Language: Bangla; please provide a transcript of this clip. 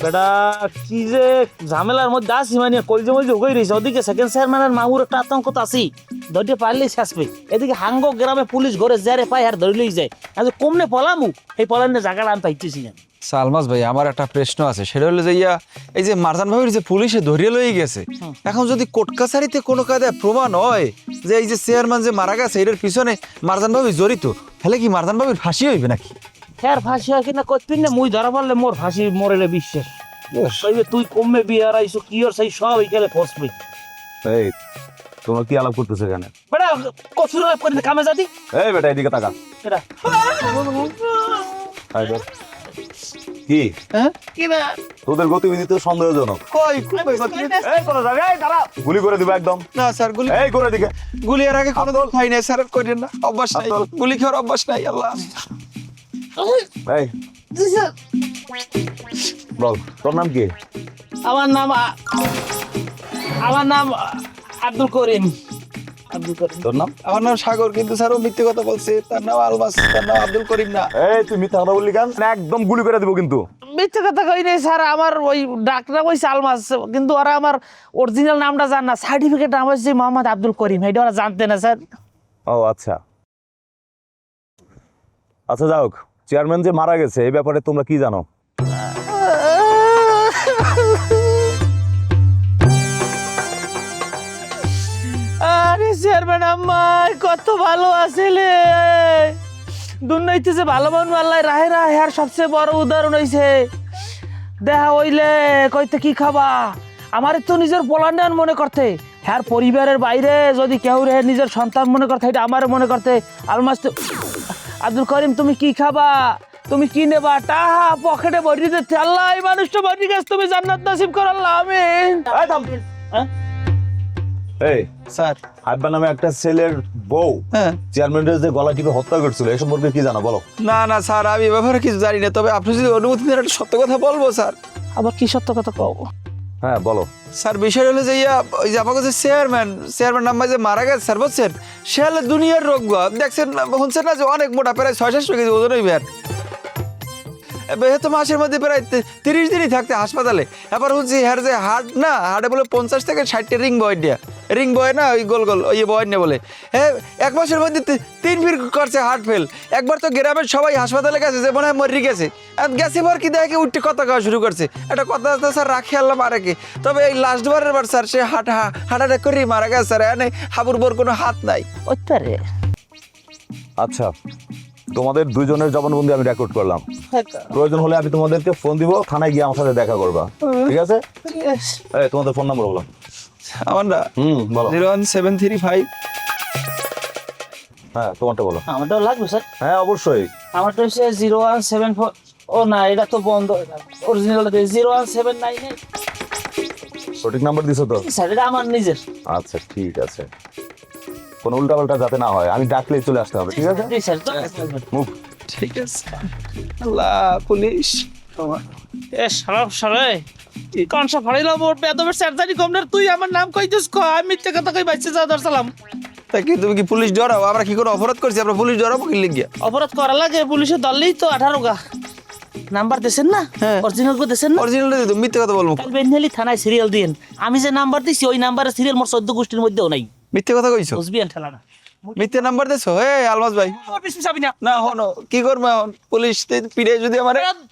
বেটা কি যে ঝামেলার মধ্যে আসি মানে কলজে মলজে হয়ে রয়েছে। ওদিকে সেকেন্ড চেয়ারম্যানের মামুর একটা আতঙ্ক তো আছি, ধরতে পারলেই শেষ পেয়ে। এদিকে হাঙ্গ গ্রামে পুলিশ ঘরে জেরে পায় আর ধরলেই যায়। আজ কমনে পলামু এই পলানের জায়গাটা আমি পাইতেছি না। সালমাস ভাই আমার একটা প্রশ্ন আছে, সেটা হলো যে এই যে মারজান ভাবির যে পুলিশে ধরিয়ে লয়ে গেছে, এখন যদি কোর্ট কাছারিতে কোনো কায়দায় প্রমাণ হয় যে এই যে চেয়ারম্যান যে মারা গেছে এটার পিছনে মারজান ভাবি জড়িত, তাহলে কি মারজান ভাবির ফাঁসি হইবে নাকি? হ্যাঁ ফাঁসি হয় কিনা করতেন না, মুই ধরা পড়লে মোর ফাঁসি মরেলে বিশ্বাস কইবে তুই কমবে বিয়ে আইসো কি ওর সেই সব এইখানে ফসবে। এই তোমরা কি আলাপ করতেছো এখানে? বেটা কচুর লাভ করে কামে যাতি। এই বেটা এদিকে তাকা। বেটা হাই বেটা। কি হ্যাঁ কি না তোদের গতিবিধি তো সন্দেহজনক। কই এই কোন জায়গায় এই দাঁড়া, গুলি করে দিব একদম। না স্যার, গুলি এই করে দিকে গুলি এর আগে কোনো দল খাই নাই স্যার, করেন না, অভ্যাস নাই, গুলি খাওয়ার অভ্যাস নাই। আল্লাহ এই বল তোর নাম কি? আমার নাম আব্দুল করিম। আব্দুল করিম তোর নাম? আমার নাম সাগর, কিন্তু স্যার ও মিথ্যে কথা বলছে, তার নাম আলমাস, তার নাম আব্দুল করিম না। এই তুই মিথ্যা কথা বললি কেন? একদম গুলি করে দিব কিন্তু। মিথ্যে কথা কই নাই স্যার, আমার ওই ডাক্তার কইছে আলমাস, কিন্তু ওরা আমার অরিজিনাল নামটা জান না, সার্টিফিকেট আমার হচ্ছে মোহাম্মদ আব্দুল করিম, এটা ওরা জানতে না স্যার। ও আচ্ছা আচ্ছা, যাও চেয়ারম্যান যে মারা গেছে এই ব্যাপারে তোমরা কি জানো? আরে চেয়ারম্যান আম্মাই কত ভালো আছিলে, দুর্নীতি যে ভালো মানুষ আল্লাহ রাহে রাহে আর সবচেয়ে বড় উদাহরণ হইছে। দেখা হইলে কইতে কি খাবা, আমার তো নিজের পোলান্ডান মনে করতে, হ্যার পরিবারের বাইরে যদি কেউ রে নিজের সন্তান মনে করতে, এটা আমার মনে করতে। আলমাস আব্দুল করিম তুমি কি খাবা, তুমি কি নেবা, টাহা পকেটে ভরি দিতে, আল্লাহ এই মানুষটা ভরি গেছে, তুমি জান্নাত নসিব করো আল্লাহ আমিন। হ্যাঁ এই স্যার হাব্বা নামে একটা ছেলের বউ হ্যাঁ চেয়ারম্যানের যে গলা টিপে হত্যা করছিল এই সম্পর্কে কি জানো বলো? না না স্যার, আমি এ ব্যাপারে কিছু জানি না, তবে আপনি যদি অনুমতি দেন একটা সত্য কথা বলবো স্যার। আবার কি সত্য কথা কও? হ্যাঁ বলো। স্যার বিষয় হলো যে ওই যে আমাকে যে চেয়ারম্যান নাম্বার যে মারা গেছে স্যার, বুঝছেন, সে হলে দুনিয়ার রোগ দেখছেন শুনছেন না, যে অনেক মোটা, প্রায় 600 কেজি ওজন হইবে। আর তো মাসের মধ্যে প্রায় 30 দিনই থাকতে হাসপাতালে। এবার হচ্ছে হ্যার যে হার্ট না, হার্টে বলে 50 থেকে 60টা রিং বয় না, ওই গোল গোল ওই বয় না বলে। হ্যাঁ 1 মাসের মধ্যে 3 ফির করছে হার্ট ফেল। একবার তো গ্রামের সবাই হাসপাতালে গেছে, যে মনে হয় মরি গেছে, গেছে পর কি দেখে উঠে কথা খাওয়া শুরু করছে। একটা কথা তো স্যার রাখি আল্লাহ মারা কে, তবে এই লাস্ট বারের বার স্যার সে হার্ট অ্যাটাক করে মারা গেছে স্যার, এনে হাবুর বোর কোনো হাত নাই। ওইটারে আচ্ছা তোমাদের দুইজনের জবানবন্দি আমি রেকর্ড করলাম, প্রয়োজন হলে আমি তোমাদেরকে ফোন দিব, থানায় গিয়ে আমার সাথে দেখা করবা, ঠিক আছে? এই তোমাদের ফোন নাম্বার বলো। আমার না বলো। 01735। হ্যাঁ তোমারটা বলো। আমারটাও লাগবে স্যার। হ্যাঁ অবশ্যই। আমারটা হচ্ছে 0174, ও না এটা তো বন্ধ, অরিজিনাল 0179। সঠিক নাম্বার দিছো তো? স্যার এটা আমার নিজের। আচ্ছা ঠিক আছে, কোনো উল্টাপাল্টা যাতে না হয়, আমি ডাকলেই চলে আসতে হবে, ঠিক আছে? জি স্যার। মুভ। ঠিক আছে। আল্লাহ পুলিশ এ সারাপ সারে কোন সব ফাড়াইলো মোর বেদবের সার্জারি কমনার, তুই আমার নাম কইছিস ক, আমি মিথ্যে কথা কই বাইছে যা দরসালাম। তা কি তুমি কি পুলিশ ডরাও? আমরা কি কোনো অপরাধ করছি? আমরা পুলিশ ডরাবো কি লিখিয়া? অপরাধ করা লাগে, পুলিশে দললেই তো 18 গা নাম্বার দেছেন না, হ্যাঁ। অরিজিনাল কো দেছেন না, অরিজিনাল দিতে মিথ্যে কথা বলবো? কাল বেনহেলি থানায় সিরিয়াল দিন, আমি যে নাম্বার দিছি ওই নাম্বারে সিরিয়াল মোর 14 গোষ্ঠীর মধ্যেও নাই। মিথ্যে কথা কইছো? বুঝবিয়ান ঠেলা না মিথ্যে নাম্বার দেছো? হে আলমাস ভাই বিশ চাবি না না হনো কি করবো এখন? পুলিশ পিড়ে যদি আমার